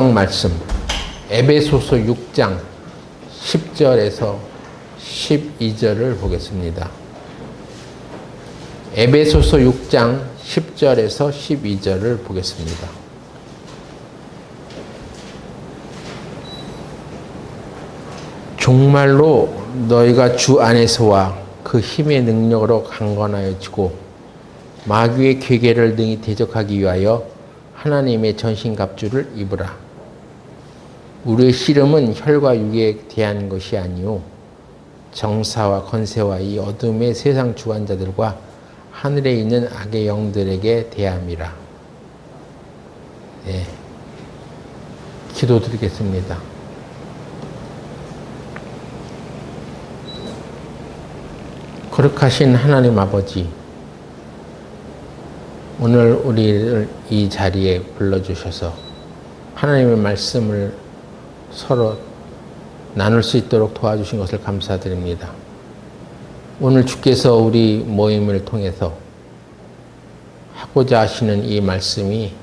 말씀 에베소서 6장 10절에서 12절을 보겠습니다. 에베소서 6장 10절에서 12절을 보겠습니다. 정말로 너희가 주 안에서와 그 힘의 능력으로 강건하여지고 마귀의 괴계를 능히 대적하기 위하여 하나님의 전신갑주를 입으라. 우리의 씨름은 혈과 육에 대한 것이 아니요 정사와 권세와 이 어둠의 세상 주관자들과 하늘에 있는 악의 영들에게 대함이라. 네. 기도드리겠습니다. 거룩하신 하나님 아버지, 오늘 우리를 이 자리에 불러주셔서 하나님의 말씀을 서로 나눌 수 있도록 도와주신 것을 감사드립니다. 오늘 주께서 우리 모임을 통해서 하고자 하시는 이 말씀이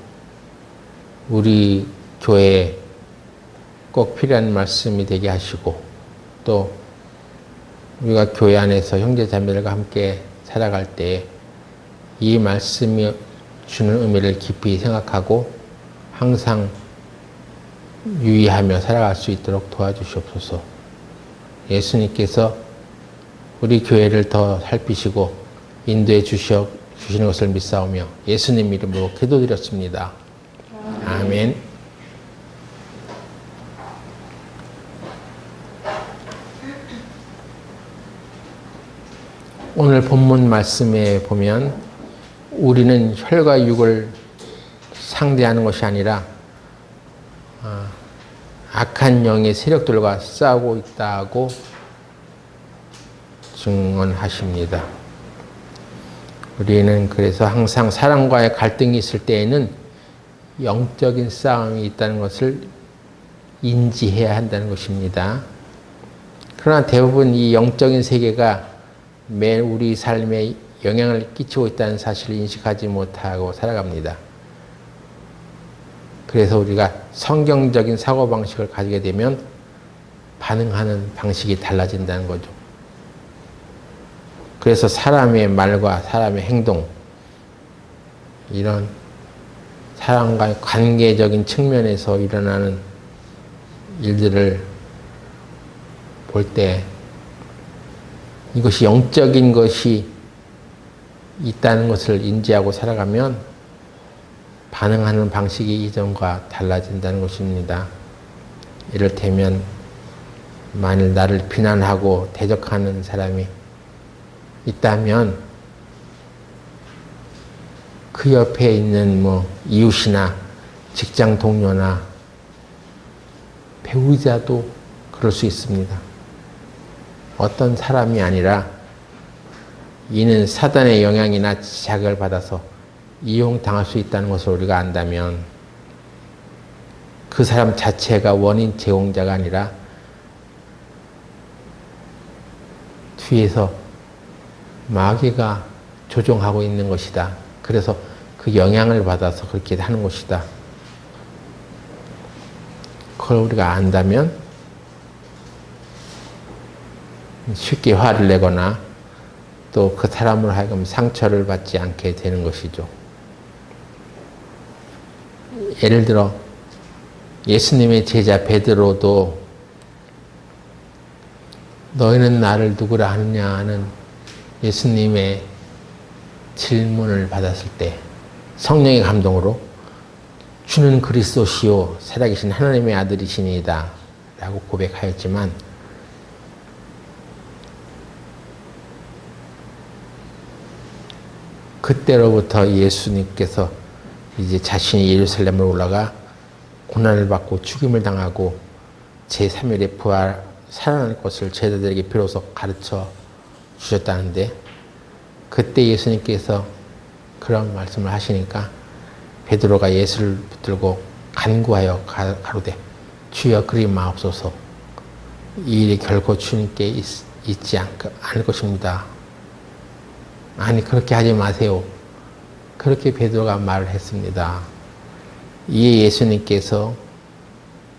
우리 교회에 꼭 필요한 말씀이 되게 하시고, 또 우리가 교회 안에서 형제자매들과 함께 살아갈 때 이 말씀이 주는 의미를 깊이 생각하고 항상 유의하며 살아갈 수 있도록 도와주시옵소서. 예수님께서 우리 교회를 더 살피시고 인도해 주시는 것을 믿사오며 예수님 이름으로 기도드렸습니다. 아멘. 오늘 본문 말씀에 보면 우리는 혈과 육을 상대하는 것이 아니라 악한 영의 세력들과 싸우고 있다고 증언하십니다. 우리는 그래서 항상 사람과의 갈등이 있을 때에는 영적인 싸움이 있다는 것을 인지해야 한다는 것입니다. 그러나 대부분 이 영적인 세계가 매 우리 삶에 영향을 끼치고 있다는 사실을 인식하지 못하고 살아갑니다. 그래서 우리가 성경적인 사고방식을 가지게 되면 반응하는 방식이 달라진다는 거죠. 그래서 사람의 말과 사람의 행동, 이런 사람과의 관계적인 측면에서 일어나는 일들을 볼 때 이것이 영적인 것이 있다는 것을 인지하고 살아가면 반응하는 방식이 이전과 달라진다는 것입니다. 이를테면 만일 나를 비난하고 대적하는 사람이 있다면 그 옆에 있는 이웃이나 직장 동료나 배우자도 그럴 수 있습니다. 어떤 사람이 아니라 이는 사단의 영향이나 지작을 받아서 이용당할 수 있다는 것을 우리가 안다면 그 사람 자체가 원인 제공자가 아니라 뒤에서 마귀가 조종하고 있는 것이다. 그래서 그 영향을 받아서 그렇게 하는 것이다. 그걸 우리가 안다면 쉽게 화를 내거나 또 그 사람으로 하여금 상처를 받지 않게 되는 것이죠. 예를 들어 예수님의 제자 베드로도 너희는 나를 누구라 하느냐 하는 예수님의 질문을 받았을 때 성령의 감동으로 주는 그리스도시요 살아계신 하나님의 아들이시니이다 라고 고백하였지만 그때로부터 예수님께서 이제 자신이 예루살렘으로 올라가 고난을 받고 죽임을 당하고 제3일에 부활 살아날 것을 제자들에게 비로소 가르쳐 주셨다는데, 그때 예수님께서 그런 말씀을 하시니까 베드로가 예수를 붙들고 간구하여 가로되 주여 그리 마옵소서, 이 일이 결코 주님께 있지 않을 것입니다. 아니 그렇게 하지 마세요. 그렇게 베드로가 말을 했습니다. 이에 예수님께서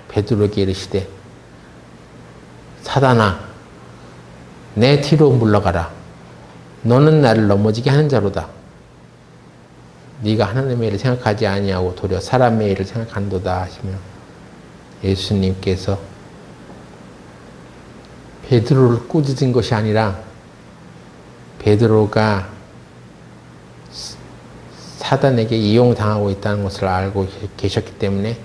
베드로에게 이르시되 사단아 내 뒤로 물러가라. 너는 나를 넘어지게 하는 자로다. 네가 하나님의 일을 생각하지 아니하고 도리어 사람의 일을 생각한도다 하시며 예수님께서 베드로를 꾸짖은 것이 아니라 베드로가 사단에게 이용당하고 있다는 것을 알고 계셨기 때문에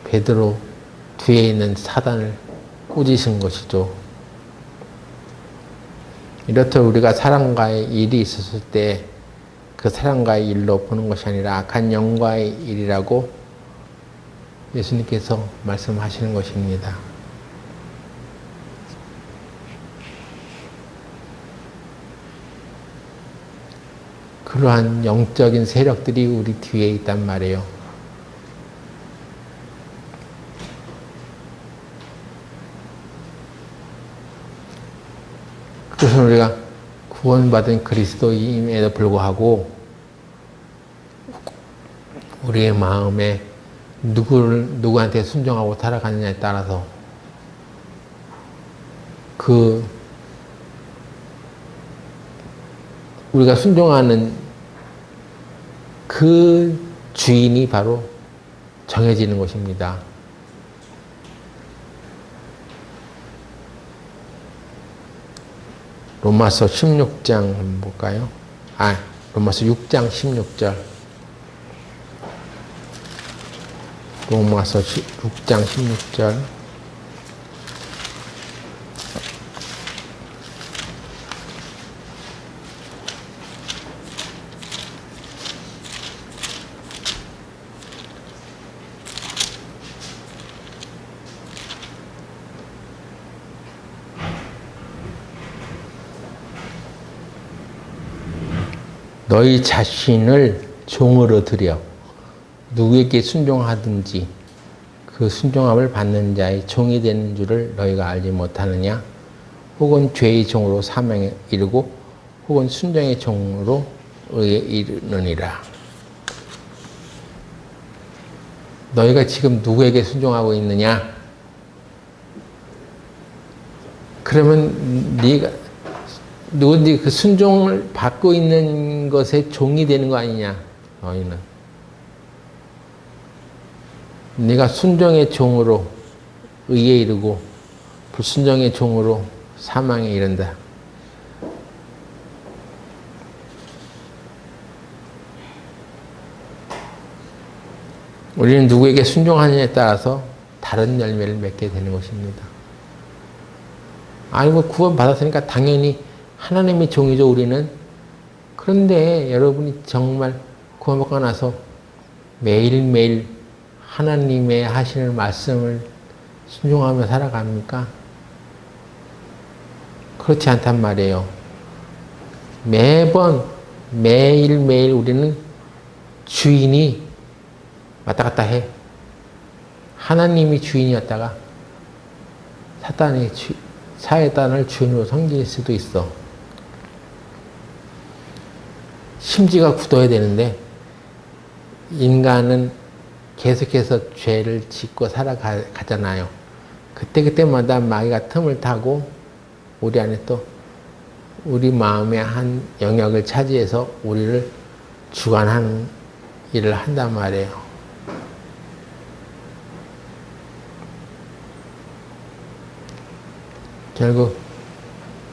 베드로 뒤에 있는 사단을 꾸짖은 것이죠. 이렇듯 우리가 사람과의 일이 있었을 때 그 사람과의 일로 보는 것이 아니라 악한 영과의 일이라고 예수님께서 말씀하시는 것입니다. 그러한 영적인 세력들이 우리 뒤에 있단 말이에요. 그래서 우리가 구원받은 그리스도인임에도 불구하고 우리의 마음에 누구한테 순종하고 살아가느냐에 따라서 우리가 순종하는 그 주인이 바로 정해지는 것입니다. 로마서 16장 한번 볼까요? 로마서 6장 16절. 로마서 6장 16절. 너희 자신을 종으로 들여 누구에게 순종하든지 그 순종함을 받는 자의 종이 되는 줄을 너희가 알지 못하느냐? 혹은 죄의 종으로 사망에 이르고 혹은 순종의 종으로 의에 이르느니라. 너희가 지금 누구에게 순종하고 있느냐? 그러면 네가 누군지 그 순종을 받고 있는 것에 종이 되는 거 아니냐? 너희는. 네가 순종의 종으로 의에 이르고 불순종의 종으로 사망에 이른다. 우리는 누구에게 순종하느냐에 따라서 다른 열매를 맺게 되는 것입니다. 아이고 구원 받았으니까 당연히 하나님의 종이죠, 우리는. 그런데 여러분이 정말 구원받고 나서 매일매일 하나님의 하시는 말씀을 순종하며 살아갑니까? 그렇지 않단 말이에요. 매일매일 우리는 주인이 왔다 갔다 해. 하나님이 주인이었다가 사단을 주인으로 섬길 수도 있어. 심지가 굳어야 되는데 인간은 계속해서 죄를 짓고 살아가잖아요. 그때마다 마귀가 틈을 타고 우리 안에 또 우리 마음의 한 영역을 차지해서 우리를 주관하는 일을 한단 말이에요. 결국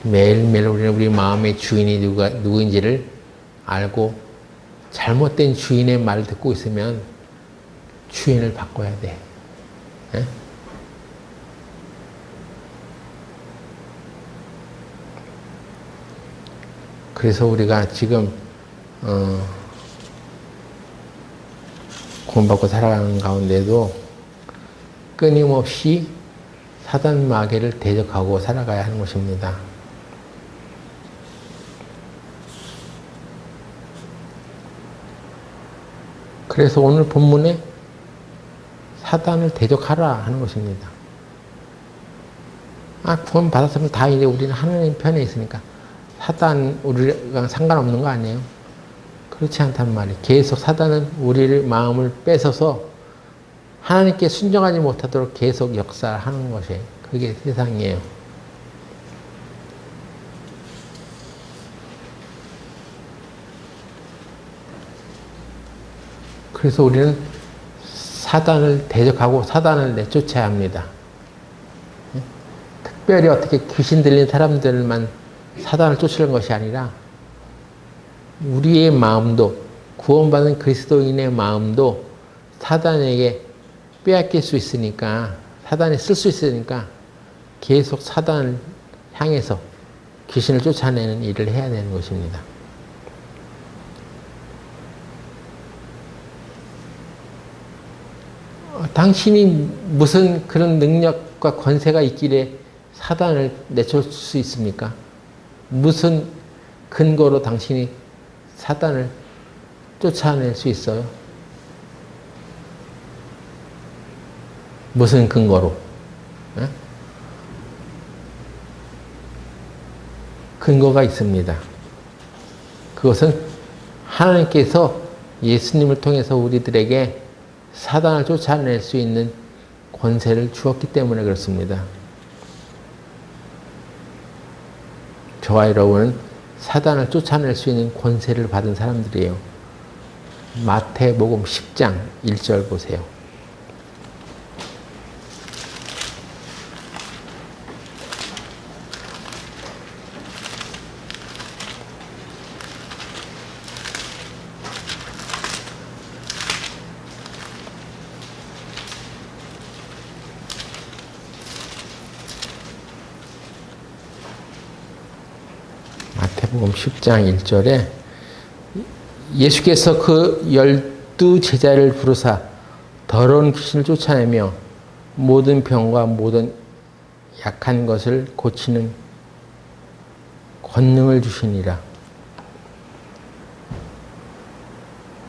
매일매일 우리는 우리 마음의 주인이 누구인지를 알고 잘못된 주인의 말을 듣고 있으면 주인을 바꿔야 돼. 네? 그래서 우리가 지금 구원받고 살아가는 가운데도 끊임없이 사단 마귀를 대적하고 살아가야 하는 것입니다. 그래서 오늘 본문에 사단을 대적하라 하는 것입니다. 구원 받았으면 다 이제 우리는 하나님 편에 있으니까 사단 우리랑 상관없는 거 아니에요? 그렇지 않단 말이에요. 계속 사단은 우리를 마음을 뺏어서 하나님께 순종하지 못하도록 계속 역사하는 것이 그게 세상이에요. 그래서 우리는 사단을 대적하고 사단을 내쫓아야 합니다. 특별히 어떻게 귀신 들린 사람들만 사단을 쫓으는 것이 아니라 우리의 마음도, 구원받은 그리스도인의 마음도 사단에게 빼앗길 수 있으니까, 사단이 쓸 수 있으니까 계속 사단을 향해서 귀신을 쫓아내는 일을 해야 되는 것입니다. 당신이 무슨 그런 능력과 권세가 있길래 사단을 내쫓을 수 있습니까? 무슨 근거로 당신이 사단을 쫓아낼 수 있어요? 무슨 근거로? 에? 근거가 있습니다. 그것은 하나님께서 예수님을 통해서 우리들에게 사단을 쫓아낼 수 있는 권세를 주었기 때문에 그렇습니다. 저와 여러분은 사단을 쫓아낼 수 있는 권세를 받은 사람들이에요. 마태복음 10장 1절 보세요. 마태복음 10장 1절에 예수께서 그 12제자를 부르사 더러운 귀신을 쫓아내며 모든 병과 모든 약한 것을 고치는 권능을 주시니라.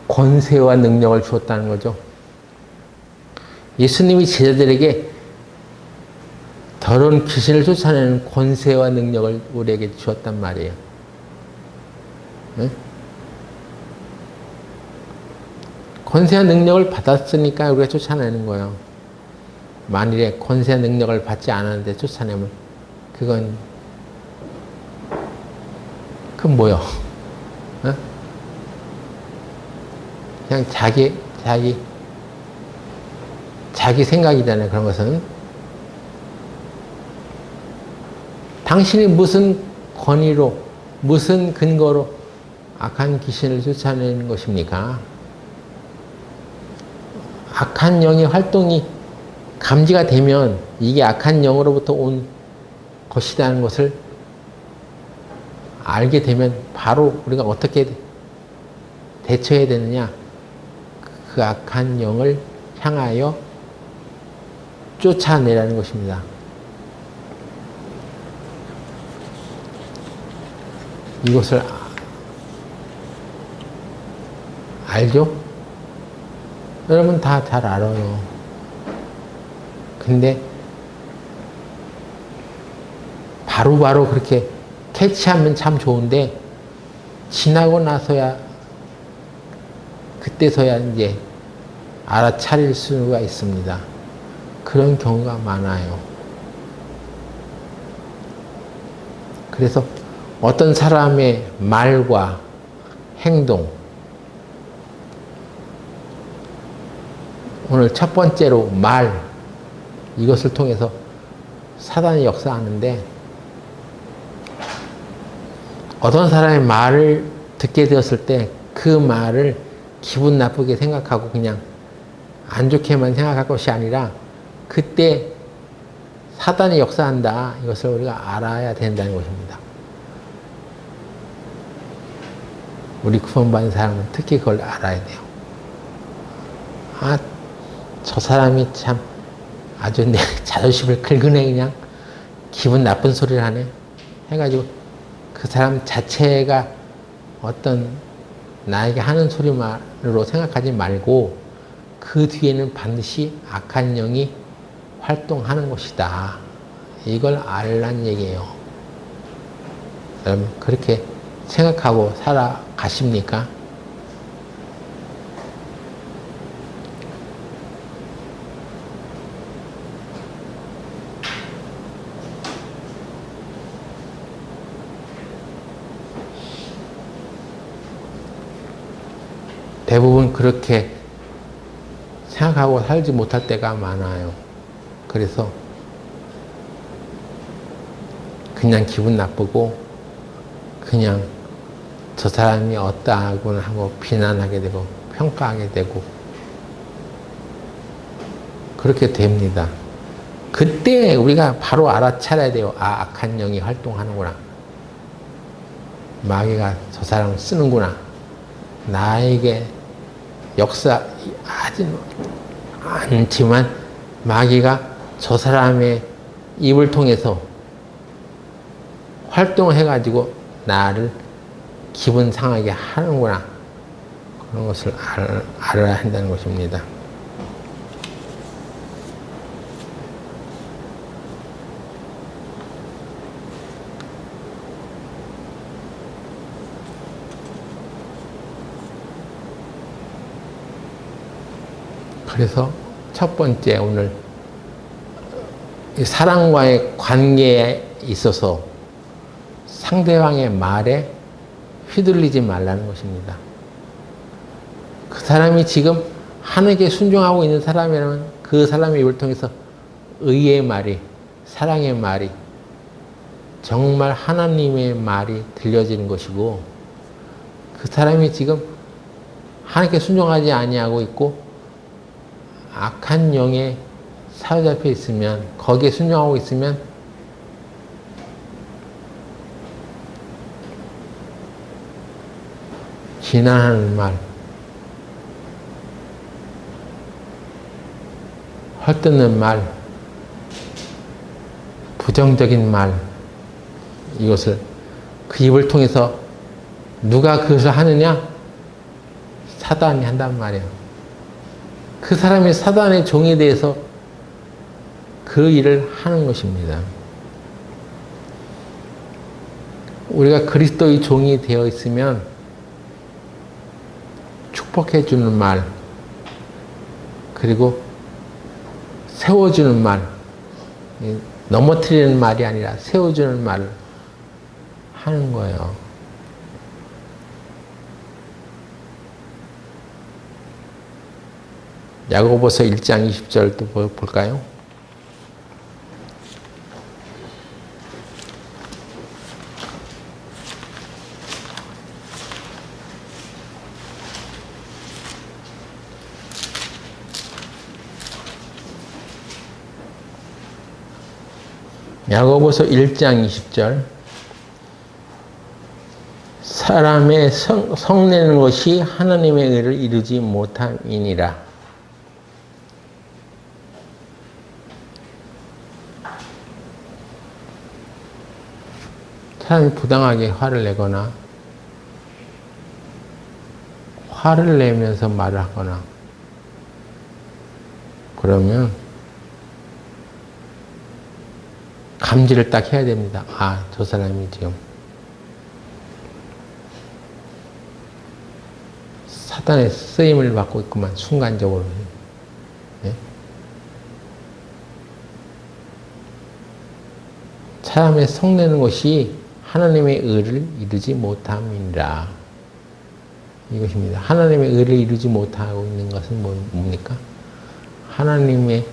권세와 능력을 주었다는 거죠. 예수님이 제자들에게 더러운 귀신을 쫓아내는 권세와 능력을 우리에게 주었단 말이에요. 네? 권세와 능력을 받았으니까 우리가 쫓아내는 거예요. 만일에 권세와 능력을 받지 않았는데 쫓아내면 그건 뭐요? 어? 그냥 자기 생각이잖아요. 그런 것은. 당신이 무슨 권위로, 무슨 근거로 악한 귀신을 쫓아내는 것입니까? 악한 영의 활동이 감지가 되면 이게 악한 영으로부터 온 것이라는 것을 알게 되면 바로 우리가 어떻게 대처해야 되느냐? 그 악한 영을 향하여 쫓아내라는 것입니다. 이것을 알죠? 여러분 다 잘 알아요. 근데 바로바로 그렇게 캐치하면 참 좋은데 지나고 나서야 그때서야 이제 알아차릴 수가 있습니다. 그런 경우가 많아요. 그래서 어떤 사람의 말과 행동, 오늘 첫 번째로 말, 이것을 통해서 사단이 역사하는데, 어떤 사람의 말을 듣게 되었을 때 그 말을 기분 나쁘게 생각하고 그냥 안 좋게만 생각할 것이 아니라 그때 사단이 역사한다, 이것을 우리가 알아야 된다는 것입니다. 우리 구원받은 사람은 특히 그걸 알아야 돼요. 아, 저 사람이 참 아주 내 자존심을 긁으네, 그냥 기분 나쁜 소리를 하네 해가지고 그 사람 자체가 어떤 나에게 하는 소리만으로 생각하지 말고 그 뒤에는 반드시 악한 영이 활동하는 것이다, 이걸 알란 얘기예요. 여러분 그렇게 생각하고 살아가십니까? 대부분 그렇게 생각하고 살지 못할 때가 많아요. 그래서 그냥 기분 나쁘고 그냥 저 사람이 어떠하구나 하고 비난하게 되고 평가하게 되고 그렇게 됩니다. 그때 우리가 바로 알아차려야 돼요. 아, 악한 영이 활동하는구나. 마귀가 저 사람을 쓰는구나. 나에게 역사하지 않지만 마귀가 저 사람의 입을 통해서 활동을 해가지고 나를 기분 상하게 하는구나. 그런 것을 알아야 한다는 것입니다. 그래서 첫 번째 오늘 사람과의 관계에 있어서 상대방의 말에 휘둘리지 말라는 것입니다. 그 사람이 지금 하나님께 순종하고 있는 사람이라면 그 사람의 입을 통해서 의의 말이, 사랑의 말이, 정말 하나님의 말이 들려지는 것이고, 그 사람이 지금 하나님께 순종하지 아니하고 있고 악한 영에 사로잡혀 있으면, 거기에 순종하고 있으면 비난하는 말, 헐뜯는 말, 부정적인 말, 이것을 그 입을 통해서 누가 그것을 하느냐? 사단이 한단 말이에요. 그 사람이 사단의 종에 대해서 그 일을 하는 것입니다. 우리가 그리스도의 종이 되어 있으면 축복해 주는 말, 그리고 세워주는 말, 넘어뜨리는 말이 아니라 세워주는 말을 하는 거예요. 야고보서 1장 20절도 볼까요? 야고보서 1장 20절 사람의 성내는 것이 하나님의 의를 이루지 못함이니라. 사람이 부당하게 화를 내거나 화를 내면서 말을 하거나 그러면 감지를 딱 해야 됩니다. 아, 저 사람이 지금 사단의 쓰임을 받고 있구만, 순간적으로. 네? 사람의 성내는 것이 하나님의 의를 이루지 못함이니라. 이것입니다. 하나님의 의를 이루지 못하고 있는 것은 뭡니까? 하나님의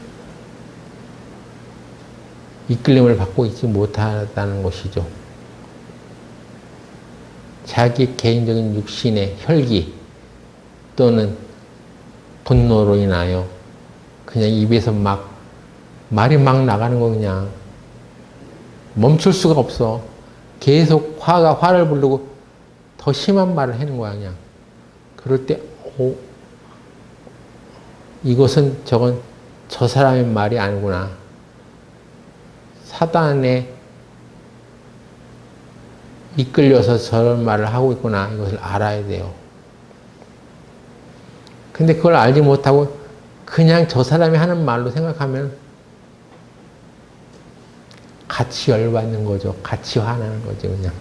이끌림을 받고 있지 못하다는 것이죠. 자기 개인적인 육신의 혈기 또는 분노로 인하여 그냥 입에서 말이 막 나가는 거 그냥 멈출 수가 없어. 계속 화를 부르고 더 심한 말을 하는 거야, 그냥. 그럴 때, 이것은 저건 저 사람의 말이 아니구나. 사단에 이끌려서 저런 말을 하고 있구나. 이것을 알아야 돼요. 근데 그걸 알지 못하고 그냥 저 사람이 하는 말로 생각하면 같이 열받는 거죠. 같이 화나는 거죠, 그냥.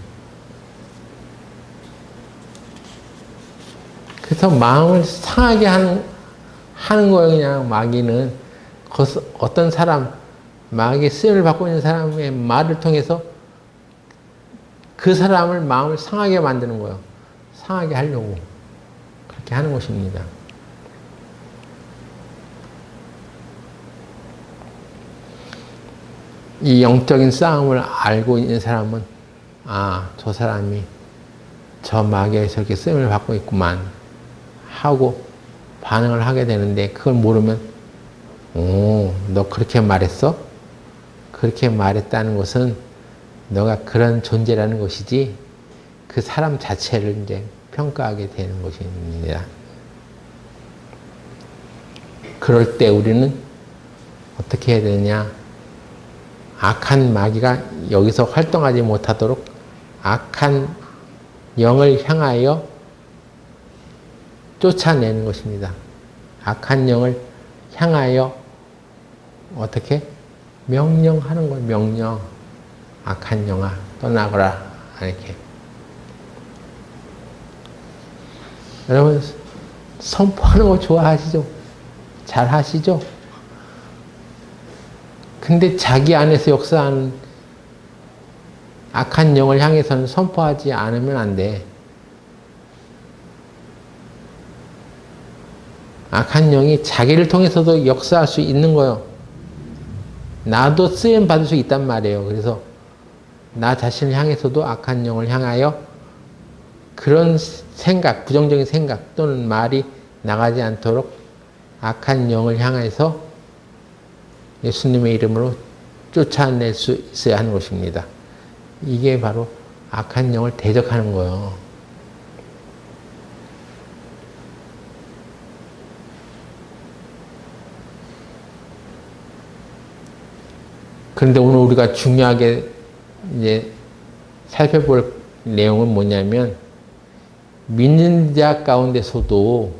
그래서 마음을 상하게 하는 거예요, 그냥 마귀는. 어떤 사람, 마귀의 쓰임을 받고 있는 사람의 말을 통해서 그 사람을 마음을 상하게 만드는 거예요. 상하게 하려고. 그렇게 하는 것입니다. 이 영적인 싸움을 알고 있는 사람은 아, 저 사람이 저 마귀에서 이렇게 쓰임을 받고 있구만 하고 반응을 하게 되는데 그걸 모르면 오, 너 그렇게 말했어? 그렇게 말했다는 것은 너가 그런 존재라는 것이지 그 사람 자체를 이제 평가하게 되는 것입니다. 그럴 때 우리는 어떻게 해야 되느냐? 악한 마귀가 여기서 활동하지 못하도록 악한 영을 향하여 쫓아내는 것입니다. 악한 영을 향하여 어떻게? 명령하는 것, 명령. 악한 영아, 떠나거라. 이렇게. 여러분, 선포하는 거 좋아하시죠? 잘 하시죠? 근데 자기 안에서 역사하는 악한 영을 향해서는 선포하지 않으면 안 돼. 악한 영이 자기를 통해서도 역사할 수 있는 거예요. 나도 쓰임 받을 수 있단 말이에요. 그래서 나 자신을 향해서도 악한 영을 향하여 그런 생각, 부정적인 생각 또는 말이 나가지 않도록 악한 영을 향해서 예수님의 이름으로 쫓아낼 수 있어야 하는 것입니다. 이게 바로 악한 영을 대적하는 거예요. 그런데 오늘 우리가 중요하게 이제 살펴볼 내용은 뭐냐면 믿는 자 가운데서도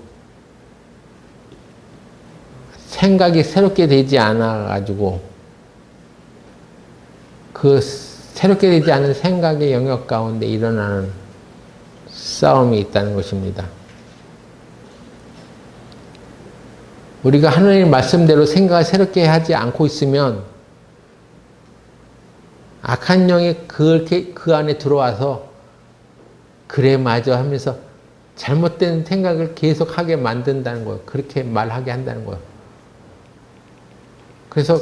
생각이 새롭게 되지 않아 가지고 그 새롭게 되지 않은 생각의 영역 가운데 일어나는 싸움이 있다는 것입니다. 우리가 하나님의 말씀대로 생각을 새롭게 하지 않고 있으면 악한 영이 그렇게 그 안에 들어와서 그래 맞아 하면서 잘못된 생각을 계속하게 만든다는 거예요. 그렇게 말하게 한다는 거예요. 그래서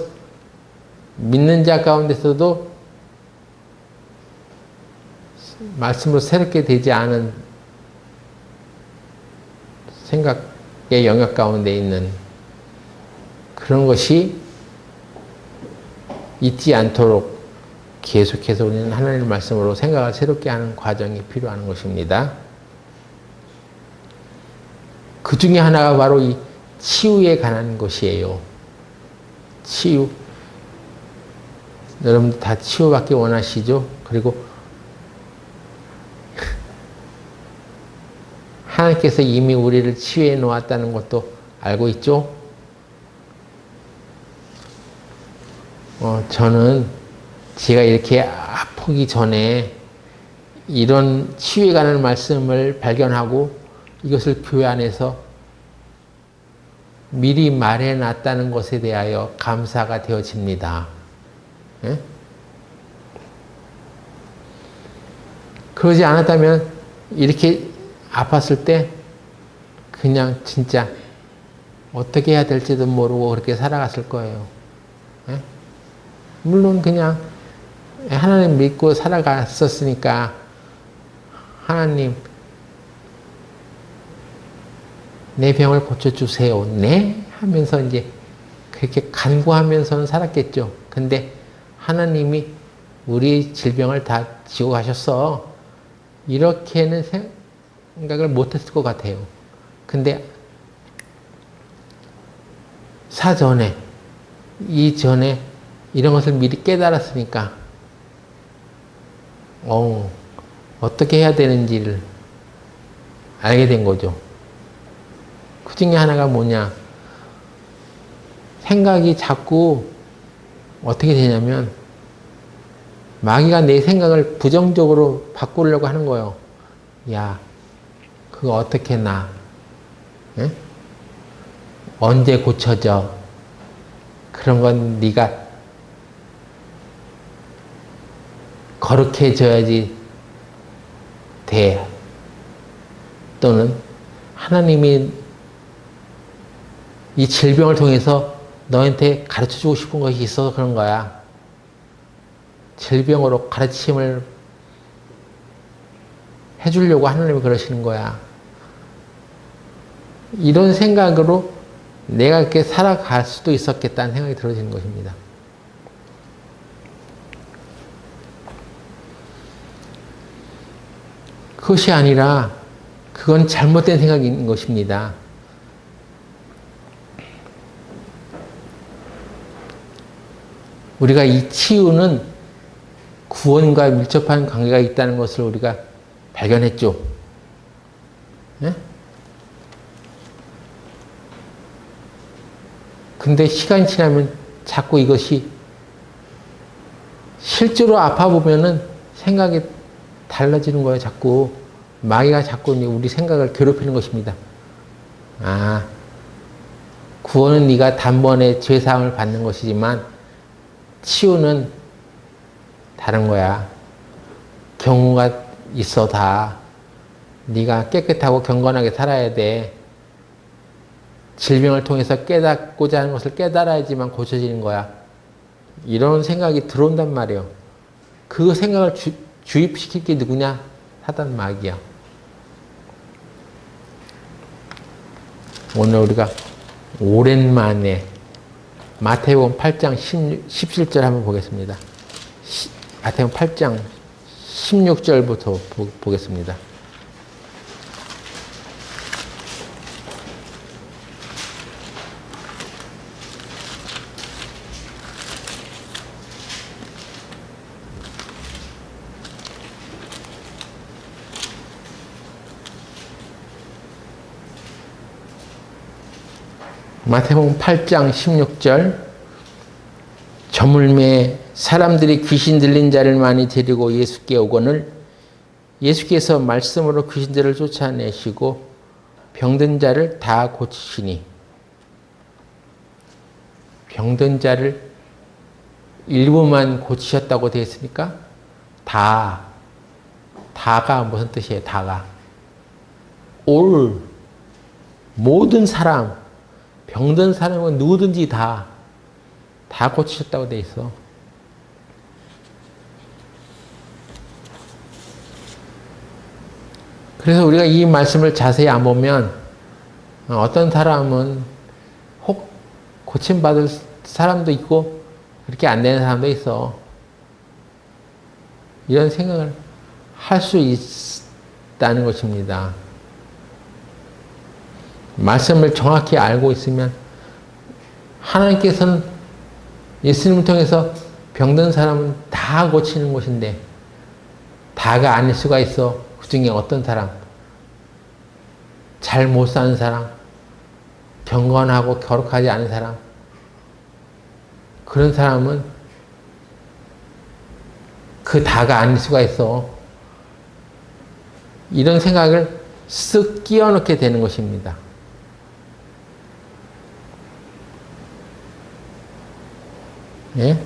믿는 자 가운데서도 말씀으로 새롭게 되지 않은 생각의 영역 가운데 있는 그런 것이 있지 않도록 계속해서 우리는 하나님의 말씀으로 생각을 새롭게 하는 과정이 필요한 것입니다. 그 중에 하나가 바로 이 치유에 관한 것이에요. 치유. 여러분들 다 치유받기 원하시죠? 그리고 하나님께서 이미 우리를 치유해 놓았다는 것도 알고 있죠? 저는 제가 이렇게 아프기 전에 이런 치유에 관한 말씀을 발견하고 이것을 교회 안에서 미리 말해 놨다는 것에 대하여 감사가 되어집니다. 예? 그러지 않았다면 이렇게 아팠을 때 그냥 진짜 어떻게 해야 될지도 모르고 그렇게 살아갔을 거예요. 예? 물론 그냥 하나님 믿고 살아갔었으니까 하나님 내 병을 고쳐주세요. 네? 하면서 이제 그렇게 간구하면서는 살았겠죠. 근데 하나님이 우리 질병을 다 지고 가셨어. 이렇게는 생각을 못했을 것 같아요. 근데 사전에, 이전에 이런 것을 미리 깨달았으니까 어떻게 해야 되는지를 알게 된 거죠. 그 중에 하나가 뭐냐? 생각이 자꾸 어떻게 되냐면 마귀가 내 생각을 부정적으로 바꾸려고 하는 거예요. 야, 그거 어떻게 나? 에? 언제 고쳐져? 그런 건 네가 거룩해져야지 돼. 또는 하나님이 이 질병을 통해서 너한테 가르쳐주고 싶은 것이 있어서 그런 거야. 질병으로 가르침을 해주려고 하나님이 그러시는 거야. 이런 생각으로 내가 이렇게 살아갈 수도 있었겠다는 생각이 들어지는 것입니다. 그것이 아니라 그건 잘못된 생각인 것입니다. 우리가 이 치유는 구원과 밀접한 관계가 있다는 것을 우리가 발견했죠. 네? 근데 시간이 지나면 자꾸 이것이 실제로 아파보면은 생각이 달라지는 거예요. 자꾸 마귀가 자꾸 우리 생각을 괴롭히는 것입니다. 아, 구원은 네가 단번에 죄사함을 받는 것이지만 치유는 다른 거야. 경우가 있어 다. 네가 깨끗하고 경건하게 살아야 돼. 질병을 통해서 깨닫고자 하는 것을 깨달아야지만 고쳐지는 거야. 이런 생각이 들어온단 말이에요. 그 생각을 주입시킬 게 누구냐? 사단 마귀야. 오늘 우리가 오랜만에 마태복음 8장 17절 한번 보겠습니다. 마태복음 8장 16절부터 보겠습니다. 마태복음 8장 16절 저물매 사람들이 귀신 들린 자를 많이 데리고 예수께 오거늘 예수께서 말씀으로 귀신들을 쫓아내시고 병든 자를 다 고치시니 병든 자를 일부만 고치셨다고 되어 있으니까 다가 무슨 뜻이에요? 다가 올 모든 사람 병든 사람은 누구든지 다 고치셨다고 돼 있어. 그래서 우리가 이 말씀을 자세히 안 보면 어떤 사람은 혹 고침받을 사람도 있고 그렇게 안 되는 사람도 있어. 이런 생각을 할 수 있다는 것입니다. 말씀을 정확히 알고 있으면 하나님께서는 예수님을 통해서 병든 사람은 다 고치는 것인데 다가 아닐 수가 있어. 그 중에 어떤 사람 잘 못 사는 사람 경건하고 거룩하지 않은 사람 그런 사람은 그 다가 아닐 수가 있어. 이런 생각을 쓱 끼워 넣게 되는 것입니다. 예?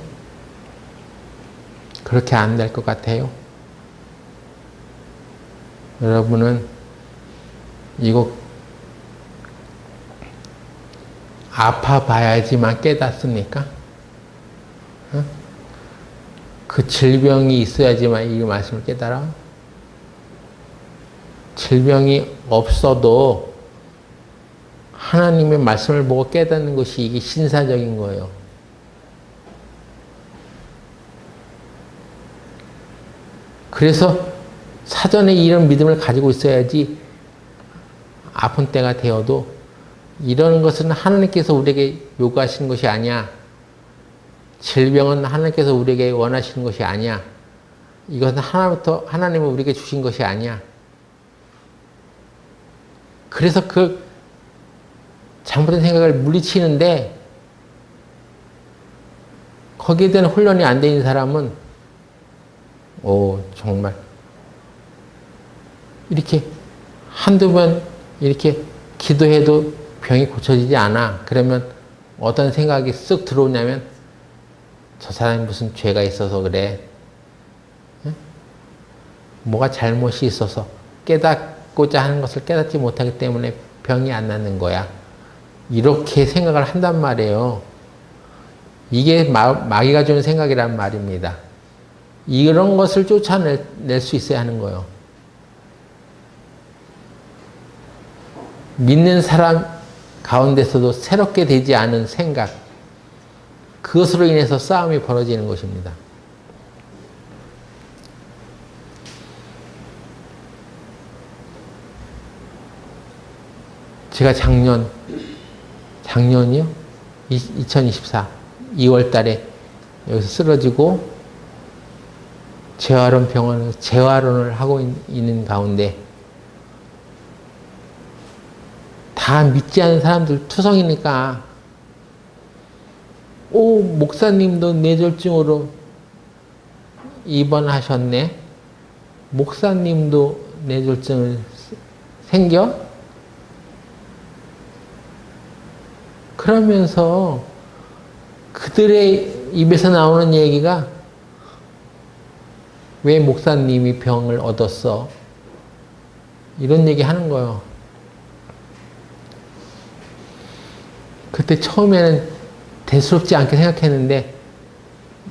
그렇게 안 될 것 같아요. 여러분은 이거 아파봐야지만 깨닫습니까? 어? 그 질병이 있어야지만 이 말씀을 깨달아? 질병이 없어도 하나님의 말씀을 보고 깨닫는 것이 이게 신사적인 거예요. 그래서 사전에 이런 믿음을 가지고 있어야지 아픈 때가 되어도 이런 것은 하나님께서 우리에게 요구하시는 것이 아니야. 질병은 하나님께서 우리에게 원하시는 것이 아니야. 이것은 하나님은 우리에게 주신 것이 아니야. 그래서 그 잘못된 생각을 물리치는데 거기에 대한 훈련이 안 되는 사람은 정말 이렇게 한두 번 이렇게 기도해도 병이 고쳐지지 않아. 그러면 어떤 생각이 쓱 들어오냐면 저 사람이 무슨 죄가 있어서 그래. 뭐가 잘못이 있어서 깨닫고자 하는 것을 깨닫지 못하기 때문에 병이 안 낫는 거야. 이렇게 생각을 한단 말이에요. 이게 마귀가 주는 생각이란 말입니다. 이런 것을 쫓아낼 수 있어야 하는 거예요. 믿는 사람 가운데서도 새롭게 되지 않은 생각, 그것으로 인해서 싸움이 벌어지는 것입니다. 제가 작년이요? 2024 2월 달에 여기서 쓰러지고 재활원 병원에서 재활원을 하고 있는 가운데 다 믿지 않는 사람들 투성이니까 오, 목사님도 뇌졸중으로 입원하셨네. 목사님도 뇌졸중을 생겨? 그러면서 그들의 입에서 나오는 얘기가 왜 목사님이 병을 얻었어? 이런 얘기 하는 거예요. 그때 처음에는 대수롭지 않게 생각했는데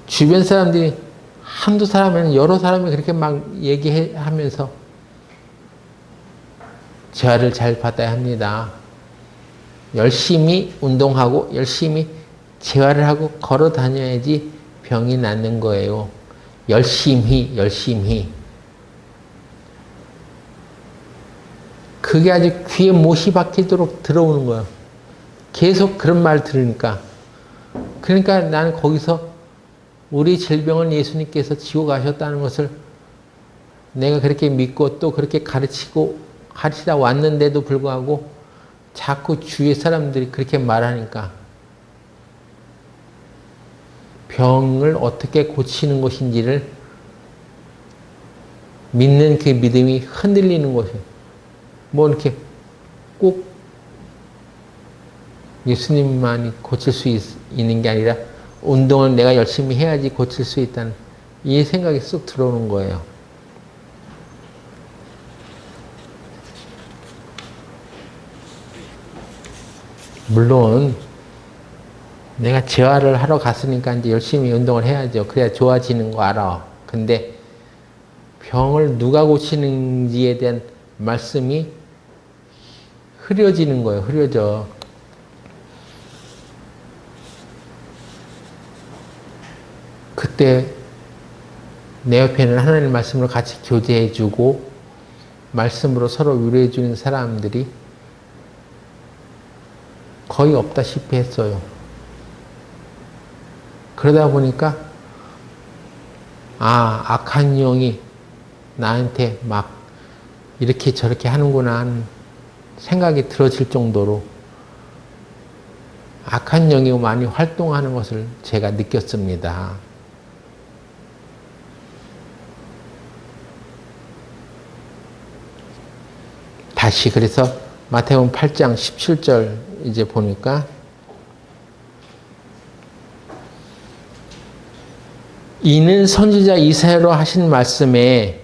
주변 사람들이 한두 사람은 여러 사람이 그렇게 막 얘기하면서 재활을 잘 받아야 합니다. 열심히 운동하고 열심히 재활을 하고 걸어 다녀야지 병이 낫는 거예요. 열심히. 그게 아주 귀에 못이 박히도록 들어오는 거예요. 계속 그런 말 들으니까. 그러니까 나는 거기서 우리 질병을 예수님께서 지고 가셨다는 것을 내가 그렇게 믿고 또 그렇게 가르치다 왔는데도 불구하고 자꾸 주위의 사람들이 그렇게 말하니까 병을 어떻게 고치는 것인지를 믿는 그 믿음이 흔들리는 것이에요. 뭐 이렇게 꼭 예수님만이 고칠 수 있는 게 아니라 운동을 내가 열심히 해야지 고칠 수 있다는 이 생각이 쑥 들어오는 거예요. 물론 내가 재활을 하러 갔으니까 이제 열심히 운동을 해야죠. 그래야 좋아지는 거 알아. 근데 병을 누가 고치는지에 대한 말씀이 흐려지는 거예요. 흐려져. 그때 내 옆에는 하나님의 말씀으로 같이 교제해주고 말씀으로 서로 위로해주는 사람들이 거의 없다시피 했어요. 그러다 보니까 악한 영이 나한테 막 이렇게 저렇게 하는구나 하는 생각이 들어질 정도로 악한 영이 많이 활동하는 것을 제가 느꼈습니다. 다시 그래서 마태복음 8장 17절 이제 보니까 이는 선지자 이사야로 하신 말씀에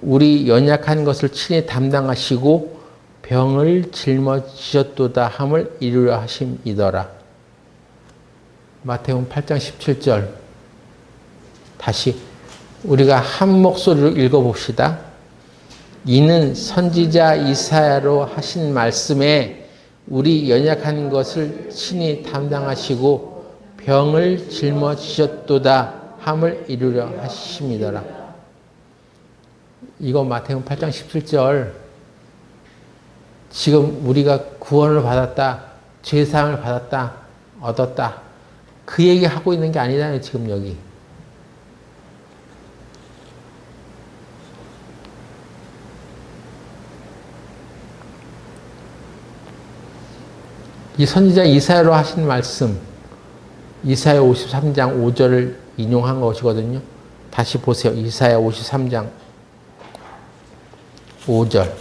우리 연약한 것을 친히 담당하시고 병을 짊어지셨도다 함을 이루려 하심이더라. 마태복음 8장 17절 다시 우리가 한 목소리로 읽어봅시다. 이는 선지자 이사야로 하신 말씀에 우리 연약한 것을 친히 담당하시고 병을 짊어지셨도다 함을 이루려 하심이더라. 이거 마태복음 8장 17절 지금 우리가 구원을 받았다, 죄사함을 받았다, 얻었다 그 얘기하고 있는 게 아니잖아요. 지금 여기. 이 선지자 이사야로 하신 말씀 이사야 53장 5절을 인용한 것이거든요. 다시 보세요. 이사야 53장 5절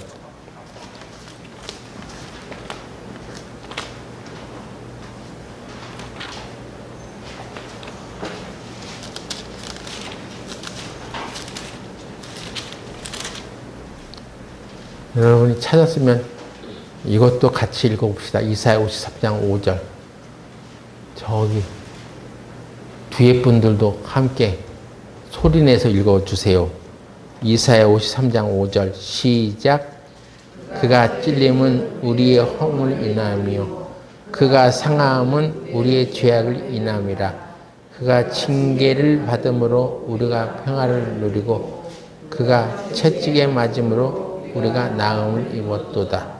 여러분이 찾았으면 이것도 같이 읽어봅시다. 이사야 53장 5절. 저기 뒤에 분들도 함께 소리내서 읽어주세요. 이사야 53장 5절 시작. 그가 찔림은 우리의 허물을 인하며 그가 상함은 우리의 죄악을 인함이라. 그가 징계를 받음으로 우리가 평화를 누리고 그가 채찍에 맞음으로 우리가 나음을 입었도다.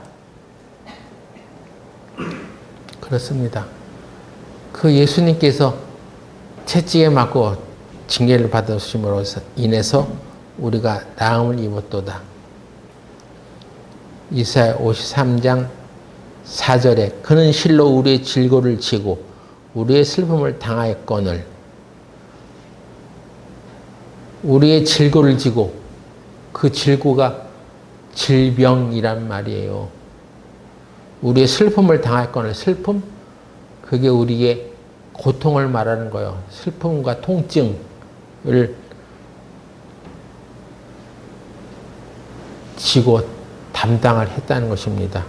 그렇습니다. 그 예수님께서 채찍에 맞고 징계를 받으심으로 인해서 우리가 나음을 입었도다. 이사야 53장 4절에 그는 실로 우리의 질고를 지고 우리의 슬픔을 당하였거늘. 우리의 질고를 지고, 그 질고가 질병이란 말이에요. 우리의 슬픔을 당하였거늘. 슬픔? 그게 우리의 고통을 말하는 거예요. 슬픔과 통증을 지고 담당을 했다는 것입니다.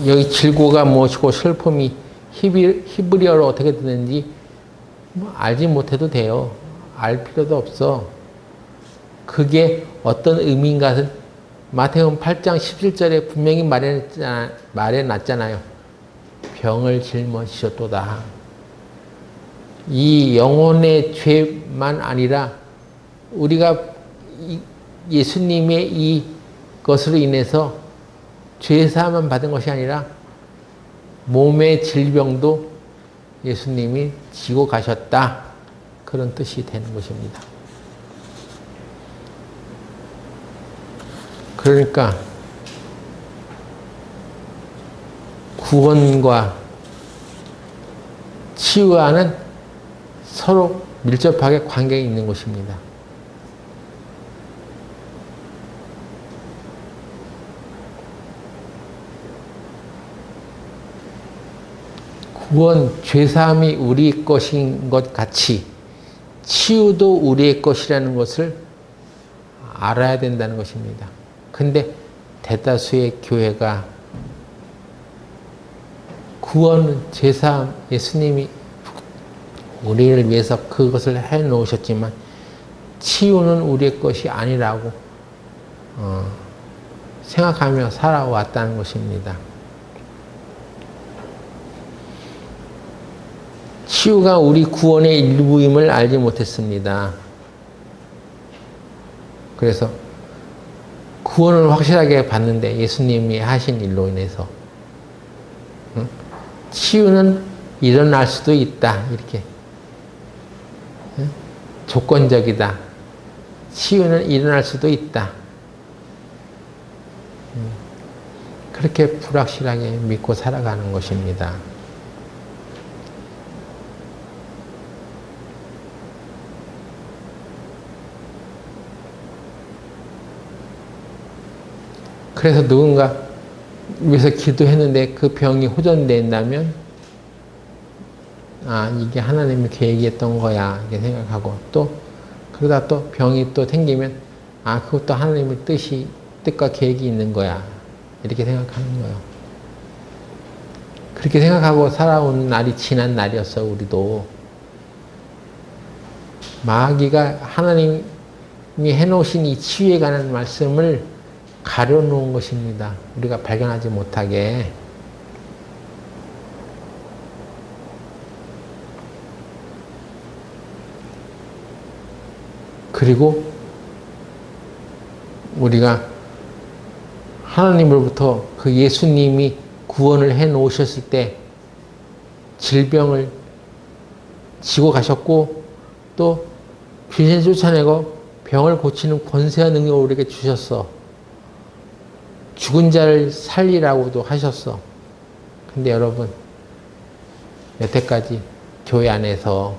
여기 질고가 무엇이고 슬픔이 히브리어로 어떻게 되는지 알지 못해도 돼요. 알 필요도 없어. 그게 어떤 의미인가는 마태복음 8장 17절에 분명히 말해놨잖아요. 병을 짊어지셨도다. 이 영혼의 죄만 아니라 우리가 예수님의 이것으로 인해서 죄사함만 받은 것이 아니라 몸의 질병도 예수님이 지고 가셨다. 그런 뜻이 되는 것입니다. 그러니까 구원과 치유와는 서로 밀접하게 관계가 있는 것입니다. 구원, 죄사함이 우리 것인 것 같이 치유도 우리의 것이라는 것을 알아야 된다는 것입니다. 근데 대다수의 교회가 구원, 죄사함, 예수님이 우리를 위해서 그것을 해 놓으셨지만 치유는 우리의 것이 아니라고 생각하며 살아왔다는 것입니다. 치유가 우리 구원의 일부임을 알지 못했습니다. 그래서 구원을 확실하게 받는데 예수님이 하신 일로 인해서 치유는 일어날 수도 있다. 이렇게 조건적이다. 치유는 일어날 수도 있다. 그렇게 불확실하게 믿고 살아가는 것입니다. 그래서 누군가 위해서 기도했는데 그 병이 호전된다면 이게 하나님이 계획했던 거야 이렇게 생각하고 또 그러다 또 병이 또 생기면 그것도 하나님의 뜻과 계획이 있는 거야 이렇게 생각하는 거예요. 그렇게 생각하고 살아온 날이 지난 날이었어. 우리도 마귀가 하나님이 해놓으신 이 치유에 관한 말씀을 가려놓은 것입니다. 우리가 발견하지 못하게. 그리고 우리가 하나님으로부터 그 예수님이 구원을 해 놓으셨을 때 질병을 지고 가셨고 또 귀신을 쫓아내고 병을 고치는 권세와 능력을 우리에게 주셨어. 죽은 자를 살리라고도 하셨어. 근데 여러분, 여태까지 교회 안에서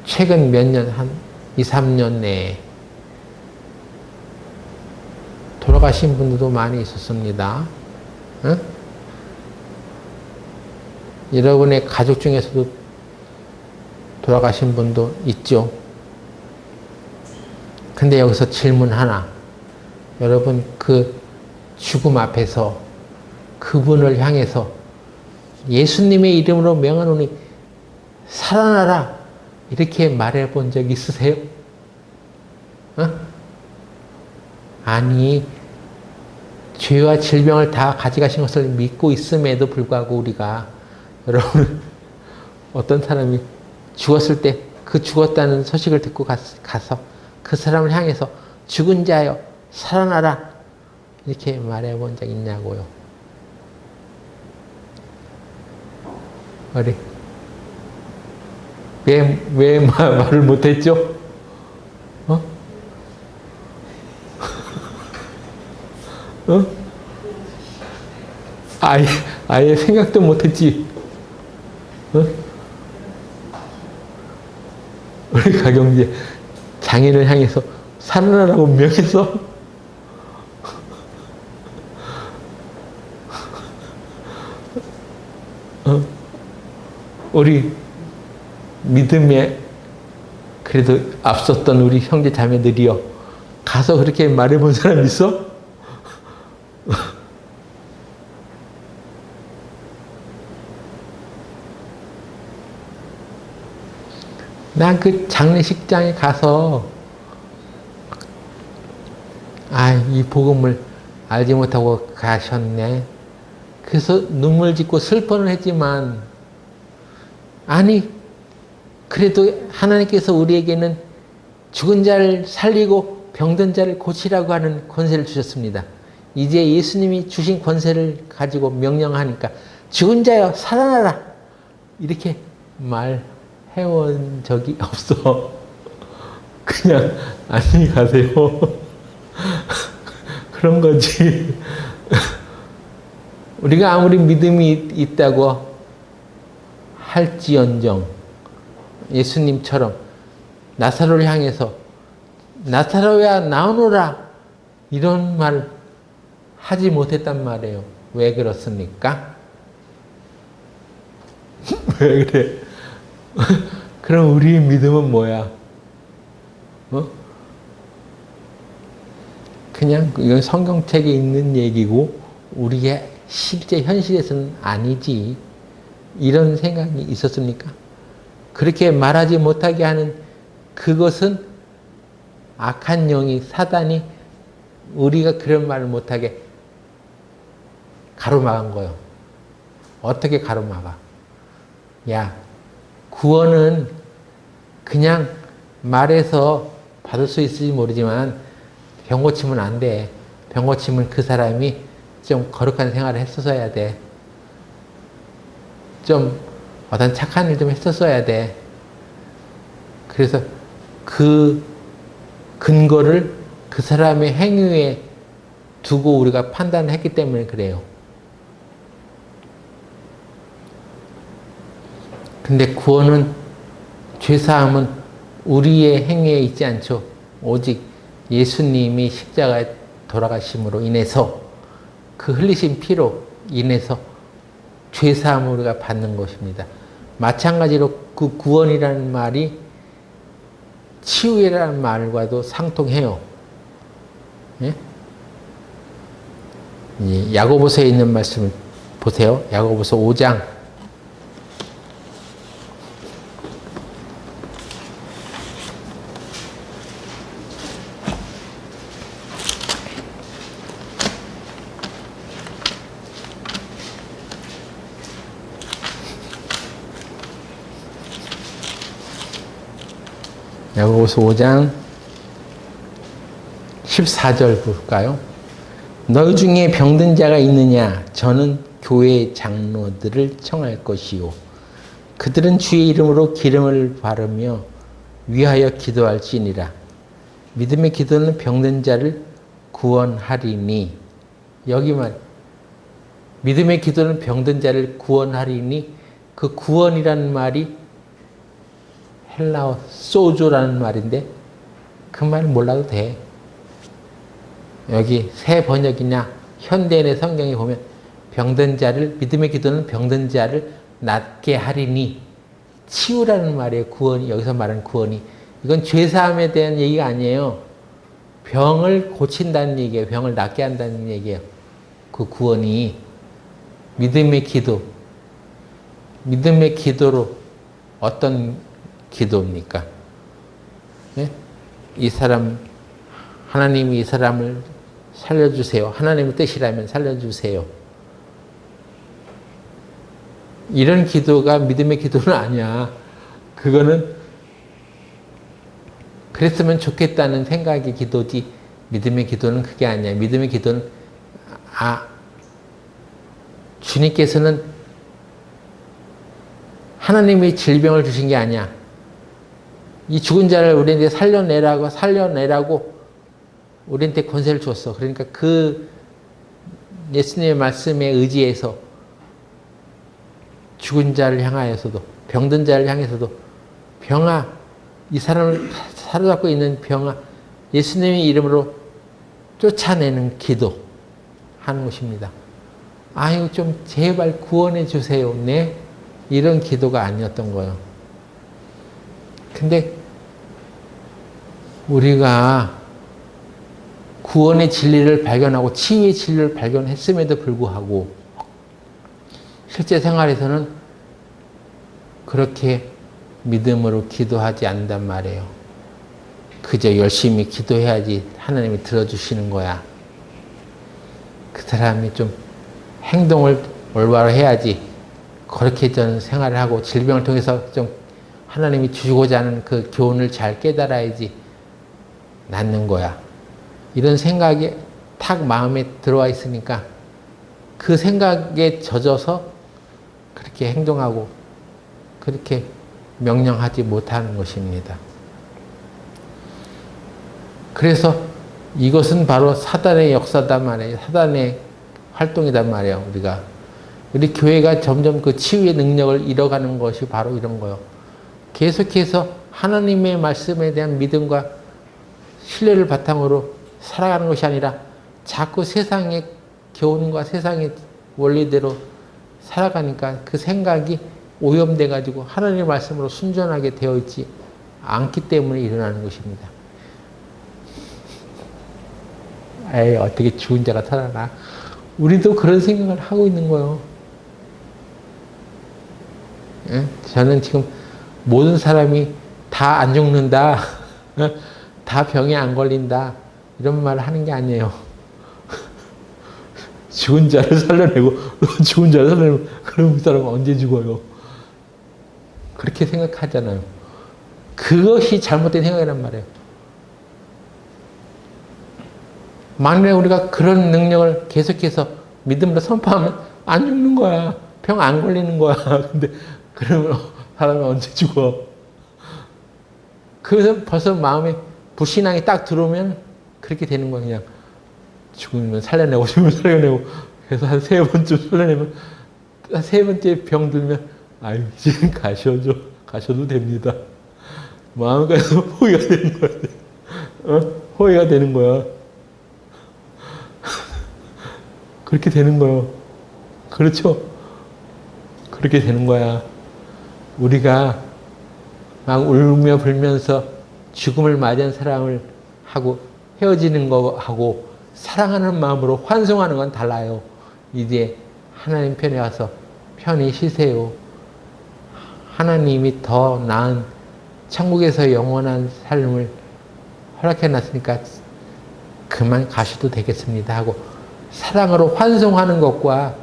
최근 몇 년, 한 2, 3년 내에 돌아가신 분들도 많이 있었습니다. 응? 여러분의 가족 중에서도 돌아가신 분도 있죠. 근데 여기서 질문 하나. 여러분, 그 죽음 앞에서 그분을 향해서 예수님의 이름으로 명하노니 살아나라 이렇게 말해본 적 있으세요? 어? 아니, 죄와 질병을 다 가져가신 것을 믿고 있음에도 불구하고 우리가, 여러분, 어떤 사람이 죽었을 때 그 죽었다는 소식을 듣고 가서 그 사람을 향해서 죽은 자여 살아나라 이렇게 말해본 적 있냐고요. 왜 말을 못했죠? 어? 어? 아예 생각도 못했지. 어? 우리 가경제 장인을 향해서 살아나라고 명했어? 우리 믿음에 그래도 앞섰던 우리 형제 자매들이요, 가서 그렇게 말해본 사람 있어? 난 그 장례식장에 가서 이 복음을 알지 못하고 가셨네. 그래서 눈물 짓고 슬퍼는 했지만, 아니 그래도 하나님께서 우리에게는 죽은 자를 살리고 병든 자를 고치라고 하는 권세를 주셨습니다. 이제 예수님이 주신 권세를 가지고 명령하니까 죽은 자여 살아나라 이렇게 말해온 적이 없어. 그냥 안녕히 가세요. 그런 거지. 우리가 아무리 믿음이 있다고 할지언정 예수님처럼 나사로를 향해서 나사로야 나오너라 이런 말 하지 못했단 말이에요. 왜 그렇습니까? 왜 그래? 그럼 우리의 믿음은 뭐야? 그냥 이건 성경책에 있는 얘기고 우리의 실제 현실에서는 아니지. 이런 생각이 있었습니까? 그렇게 말하지 못하게 하는 그것은 악한 영이, 사단이 우리가 그런 말을 못하게 가로막은 거예요. 어떻게 가로막아? 야, 구원은 그냥 말해서 받을 수 있을지 모르지만 병 고치면 안 돼. 병 고치면 그 사람이 좀 거룩한 생활을 했었어야 돼. 좀 어떤 착한 일 좀 했었어야 돼. 그래서 그 근거를 그 사람의 행위에 두고 우리가 판단을 했기 때문에 그래요. 근데 구원은, 죄사함은 우리의 행위에 있지 않죠. 오직 예수님이 십자가에 돌아가심으로 인해서 그 흘리신 피로 인해서 죄사함을 우리가 받는 것입니다. 마찬가지로 그 구원이라는 말이 치유라는 말과도 상통해요. 예? 야고보서에 있는 말씀을 보세요. 야고보서 5장. 야고보서 5장 14절 볼까요? 너희 중에 병든 자가 있느냐? 저는 교회 장로들을 청할 것이요. 그들은 주의 이름으로 기름을 바르며 위하여 기도할지니라. 믿음의 기도는 병든 자를 구원하리니. 여기만 믿음의 기도는 병든 자를 구원하리니, 그 구원이라는 말이 헬라어 소조라는 말인데 그 말 몰라도 돼. 여기 새 번역이냐 현대인의 성경에 보면 병든 자를, 믿음의 기도는 병든 자를 낫게 하리니 치유라는 말이에요. 구원이, 여기서 말하는 구원이. 이건 죄사함에 대한 얘기가 아니에요. 병을 고친다는 얘기예요. 병을 낫게 한다는 얘기예요. 그 구원이. 믿음의 기도. 믿음의 기도로 어떤 기도입니까? 네? 이 사람, 하나님이 이 사람을 살려주세요. 하나님의 뜻이라면 살려주세요. 이런 기도가 믿음의 기도는 아니야. 그거는 그랬으면 좋겠다는 생각의 기도지, 믿음의 기도는 그게 아니야. 믿음의 기도는, 주님께서는 하나님이 질병을 주신 게 아니야. 이 죽은 자를 우리한테 살려내라고 우리한테 권세를 줬어. 그러니까 그 예수님의 말씀에 의지해서 죽은 자를 향하여서도, 병든 자를 향해서도, 병아, 이 사람을 사로잡고 있는 병아, 예수님의 이름으로 쫓아내는 기도 하는 것입니다. 아유, 좀 제발 구원해 주세요. 네? 이런 기도가 아니었던 거예요. 근데 우리가 구원의 진리를 발견하고 치유의 진리를 발견했음에도 불구하고 실제 생활에서는 그렇게 믿음으로 기도하지 않는단 말이에요. 그저 열심히 기도해야지 하나님이 들어주시는 거야. 그 사람이 좀 행동을 올바로 해야지, 그렇게 저는 생활을 하고 질병을 통해서 좀 하나님이 주시고자 하는 그 교훈을 잘 깨달아야지 낫는 거야. 이런 생각이 탁 마음에 들어와 있으니까 그 생각에 젖어서 그렇게 행동하고 그렇게 명령하지 못하는 것입니다. 그래서 이것은 바로 사단의 역사단 말이에요. 사단의 활동이단 말이에요. 우리 교회가 점점 그 치유의 능력을 잃어가는 것이 바로 이런 거예요. 계속해서 하나님의 말씀에 대한 믿음과 신뢰를 바탕으로 살아가는 것이 아니라 자꾸 세상의 교훈과 세상의 원리대로 살아가니까 그 생각이 오염돼 가지고 하나님의 말씀으로 순전하게 되어 있지 않기 때문에 일어나는 것입니다. 에이, 어떻게 죽은 자가 살아나? 우리도 그런 생각을 하고 있는 거예요. 예? 저는 지금 모든 사람이 다 안 죽는다, 다 병에 안 걸린다, 이런 말을 하는 게 아니에요. 죽은 자를 살려내고, 죽은 자를 살려내고, 그럼 그 사람은 언제 죽어요? 그렇게 생각하잖아요. 그것이 잘못된 생각이란 말이에요. 만약에 우리가 그런 능력을 계속해서 믿음으로 선포하면 안 죽는 거야. 병 안 걸리는 거야. 근데 그러면 사람이 언제 죽어? 그래서 벌써 마음에 불신앙이 딱 들어오면 그렇게 되는 거야. 그냥 죽으면 살려내고 죽으면 살려내고 그래서 한 3번쯤 살려내면 한 3번째 병 들면 아유 이제 가셔도 됩니다. 마음까지 포기가 되는 거야. 포기가 되는 거야. 그렇게 되는 거예요. 그렇죠? 그렇게 되는 거야. 우리가 막 울며 불면서 죽음을 맞이한 사람을 하고 헤어지는 거하고 사랑하는 마음으로 환송하는 건 달라요. 이제 하나님 편에 와서 편히 쉬세요. 하나님이 더 나은 천국에서 영원한 삶을 허락해 놨으니까 그만 가셔도 되겠습니다 하고 사랑으로 환송하는 것과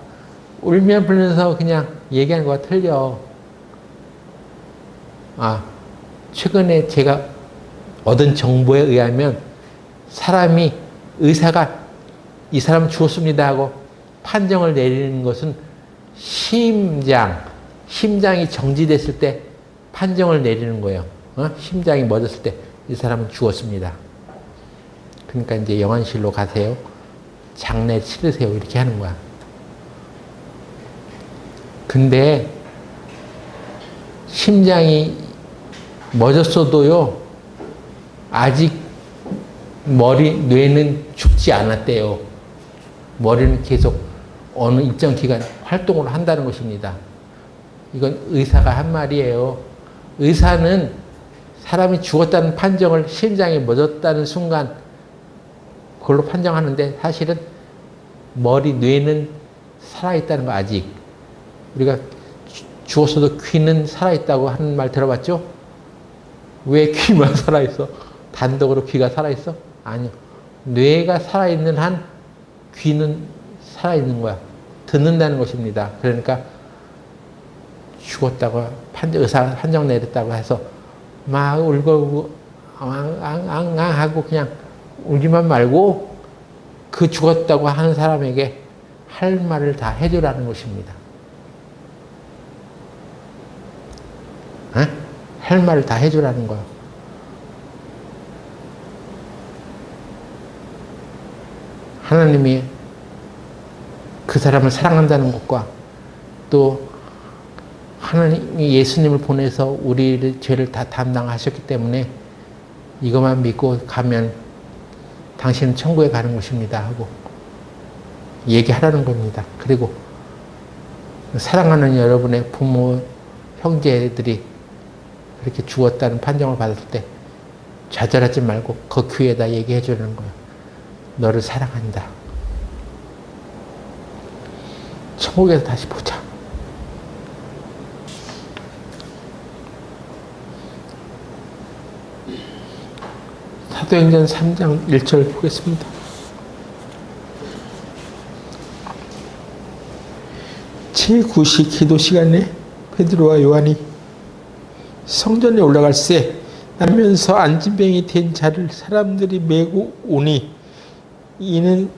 울며 불면서 그냥 얘기하는 거가 틀려. 최근에 제가 얻은 정보에 의하면 의사가 이 사람 죽었습니다 하고 판정을 내리는 것은 심장이 정지됐을 때 판정을 내리는 거예요. 심장이 멎었을 때 이 사람은 죽었습니다. 그러니까 이제 영안실로 가세요. 장례 치르세요. 이렇게 하는 거야. 근데 심장이 멎었어도요, 아직 뇌는 죽지 않았대요. 머리는 계속 어느 일정 기간 활동을 한다는 것입니다. 이건 의사가 한 말이에요. 의사는 사람이 죽었다는 판정을 심장이 멎었다는 순간 그걸로 판정하는데 사실은 머리, 뇌는 살아있다는 거 아직. 우리가 죽었어도 귀는 살아있다고 하는 말 들어봤죠? 왜 귀만 살아있어? 단독으로 귀가 살아있어? 아니요. 뇌가 살아있는 한 귀는 살아있는 거야. 듣는다는 것입니다. 그러니까 죽었다고 의사 판정 내렸다고 해서 막 울고 앙앙 하고 그냥 울지만 말고 그 죽었다고 하는 사람에게 할 말을 다 해주라는 것입니다. 에? 할 말을 다 해주라는 거예요. 하나님이 그 사람을 사랑한다는 것과 또 하나님이 예수님을 보내서 우리의 죄를 다 담당하셨기 때문에 이것만 믿고 가면 당신은 천국에 가는 것입니다 하고 얘기하라는 겁니다. 그리고 사랑하는 여러분의 부모, 형제들이 그렇게 죽었다는 판정을 받았을 때 좌절하지 말고 그 귀에다 얘기해 주는 거예요. 너를 사랑한다. 천국에서 다시 보자. 사도행전 3장 1절 보겠습니다. 제9시 기도 시간에 베드로와 요한이 성전에 올라갈새 나면서 안진병이 된 자를 사람들이 메고 오니 이는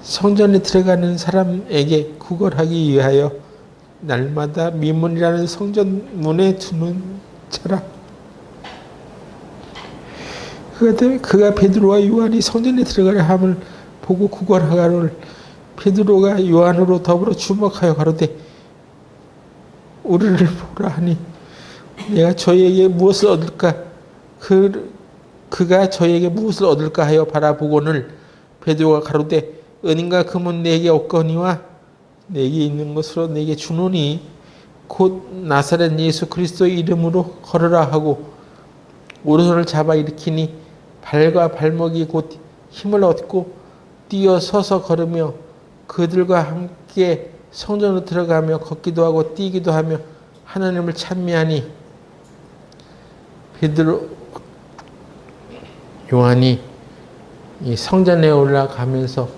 성전에 들어가는 사람에게 구걸하기 위하여 날마다 미문이라는 성전 문에 두는 자라. 그가 베드로와 요한이 성전에 들어가려 함을 보고 구걸하가를 베드로가 요한으로 더불어 주목하여 가로되 우리를 보라 하니 내가 저에게 무엇을 얻을까? 그가 저에게 무엇을 얻을까 하여 바라보고는 베드로가 가로되 은인과 금은 내게 없거니와 내게 있는 것으로 내게 주노니 곧 나사렛 예수 그리스도의 이름으로 걸으라 하고 오른손을 잡아 일으키니 발과 발목이 곧 힘을 얻고 뛰어 서서 걸으며 그들과 함께 성전으로 들어가며 걷기도 하고 뛰기도 하며 하나님을 찬미하니 베드로 요한이 이 성전에 올라가면서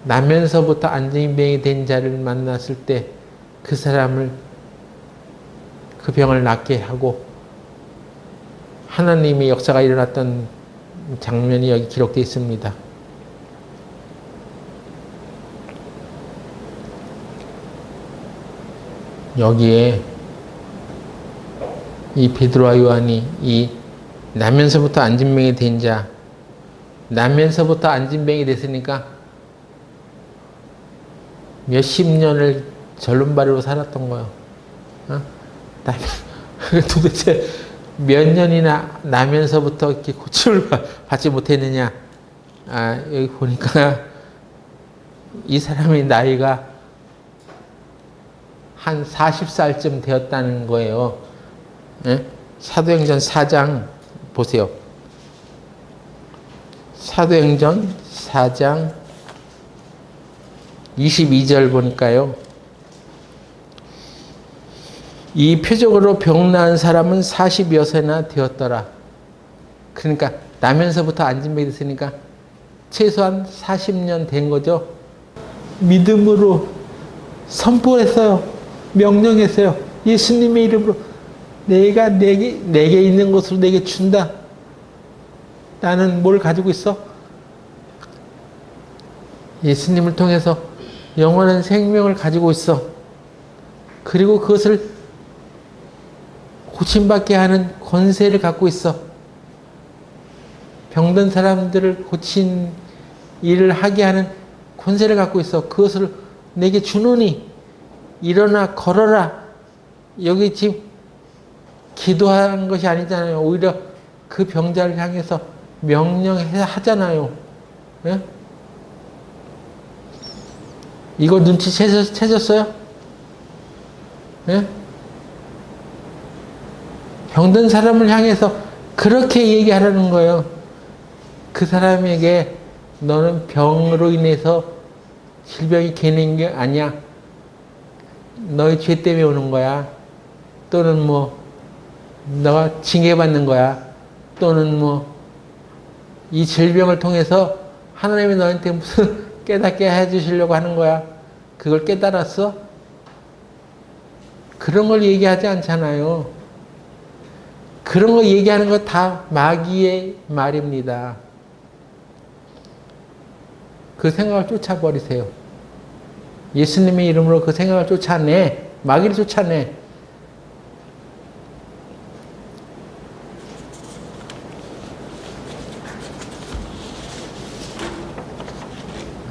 나면서부터 안진병이 된 자를 만났을 때 그 사람을 그 병을 낫게 하고 하나님의 역사가 일어났던 장면이 여기 기록되어 있습니다. 여기에 이 베드로와 요한이 이 나면서부터 안진병이 된 자, 나면서부터 안진병이 됐으니까 몇십 년을 절름발이로 살았던 거예요. 어? 도대체 몇 년이나 나면서부터 이렇게 고침을 받지 못했느냐. 여기 보니까 이 사람의 나이가 한 40살쯤 되었다는 거예요. 예? 사도행전 4장 보세요. 사도행전 4장 22절 보니까요. 이 표적으로 병 나은 사람은 40여 세나 되었더라. 그러니까 나면서부터 안진병이 됐으니까 최소한 40년 된 거죠. 믿음으로 선포했어요. 명령했어요. 예수님의 이름으로 내가 내게 있는 것으로 내게 준다. 나는 뭘 가지고 있어? 예수님을 통해서 영원한 생명을 가지고 있어. 그리고 그것을 고침받게 하는 권세를 갖고 있어. 병든 사람들을 고친 일을 하게 하는 권세를 갖고 있어. 그것을 내게 주노니 일어나 걸어라. 여기 지금 기도하는 것이 아니잖아요. 오히려 그 병자를 향해서 명령하잖아요. 예? 이거 눈치채셨어요? 예? 병든 사람을 향해서 그렇게 얘기하라는 거예요. 그 사람에게 너는 병으로 인해서 질병이 개는 게 아니야. 너의 죄 때문에 오는 거야. 또는 뭐 너가 징계받는 거야. 또는 뭐 이 질병을 통해서 하나님이 너한테 무슨 깨닫게 해주시려고 하는 거야. 그걸 깨달았어? 그런 걸 얘기하지 않잖아요. 그런 거 얘기하는 거 다 마귀의 말입니다. 그 생각을 쫓아버리세요. 예수님의 이름으로 그 생각을 쫓아내. 마귀를 쫓아내.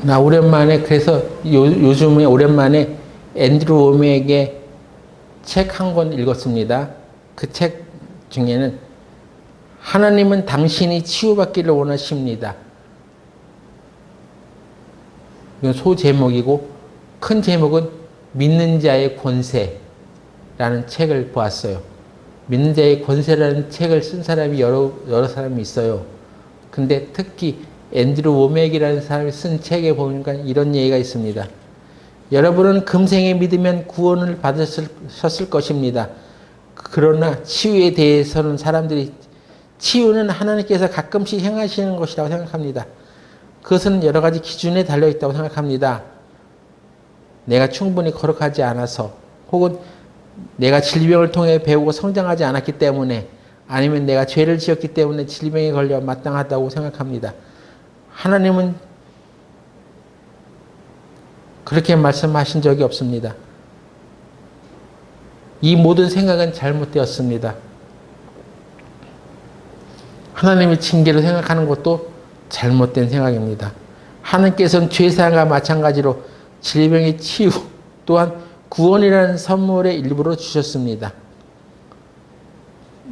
나 오랜만에 그래서 요즘에 오랜만에 앤드루 워메에게 책 한 권 읽었습니다. 그 책 중에는 하나님은 당신이 치유받기를 원하십니다. 이건 소제목이고 큰 제목은 믿는 자의 권세라는 책을 보았어요. 믿는 자의 권세라는 책을 쓴 사람이 여러 사람이 있어요. 근데 특히 앤드루 워맥이라는 사람이 쓴 책에 보니까 이런 얘기가 있습니다. 여러분은 금생에 믿으면 구원을 받으셨을 것입니다. 그러나 치유에 대해서는 사람들이 치유는 하나님께서 가끔씩 행하시는 것이라고 생각합니다. 그것은 여러 가지 기준에 달려있다고 생각합니다. 내가 충분히 거룩하지 않아서 혹은 내가 질병을 통해 배우고 성장하지 않았기 때문에 아니면 내가 죄를 지었기 때문에 질병에 걸려 마땅하다고 생각합니다. 하나님은 그렇게 말씀하신 적이 없습니다. 이 모든 생각은 잘못되었습니다. 하나님의 징계를 생각하는 것도 잘못된 생각입니다. 하나님께서는 죄사함과 마찬가지로 질병의 치유 또한 구원이라는 선물의 일부로 주셨습니다.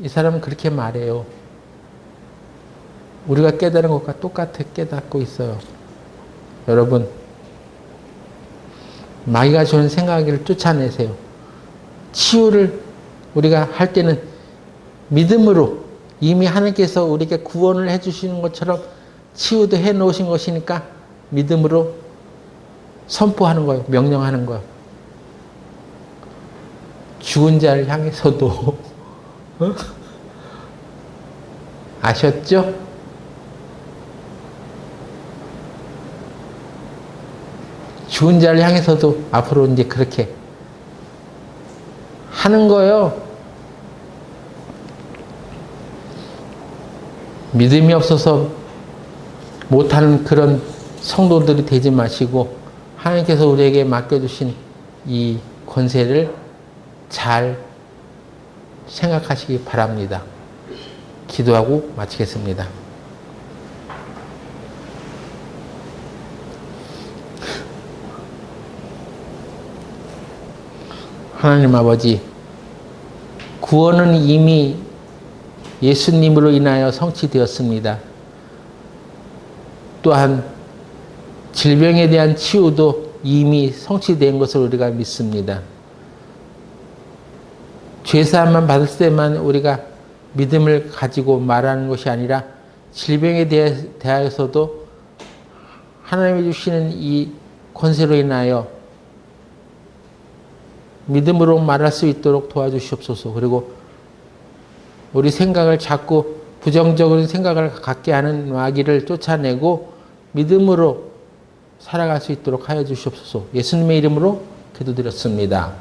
이 사람은 그렇게 말해요. 우리가 깨달은 것과 똑같이 깨닫고 있어요. 여러분, 마귀가 주는 생각을 쫓아내세요. 치유를 우리가 할 때는 믿음으로 이미 하나님께서 우리에게 구원을 해주시는 것처럼 치유도 해놓으신 것이니까 믿음으로 선포하는 거예요. 명령하는 거예요. 죽은 자를 향해서도 어? 아셨죠? 죽은 자를 향해서도 앞으로 이제 그렇게 하는 거예요. 믿음이 없어서 못하는 그런 성도들이 되지 마시고 하나님께서 우리에게 맡겨주신 이 권세를 잘 생각하시기 바랍니다. 기도하고 마치겠습니다. 하나님 아버지, 구원은 이미 예수님으로 인하여 성취되었습니다. 또한 질병에 대한 치유도 이미 성취된 것을 우리가 믿습니다. 죄사함만 받을 때만 우리가 믿음을 가지고 말하는 것이 아니라 질병에 대하여서도 하나님이 주시는 이 권세로 인하여 믿음으로 말할 수 있도록 도와주시옵소서. 그리고 우리 생각을 자꾸 부정적인 생각을 갖게 하는 마귀를 쫓아내고 믿음으로 살아갈 수 있도록 하여 주시옵소서. 예수님의 이름으로 기도드렸습니다.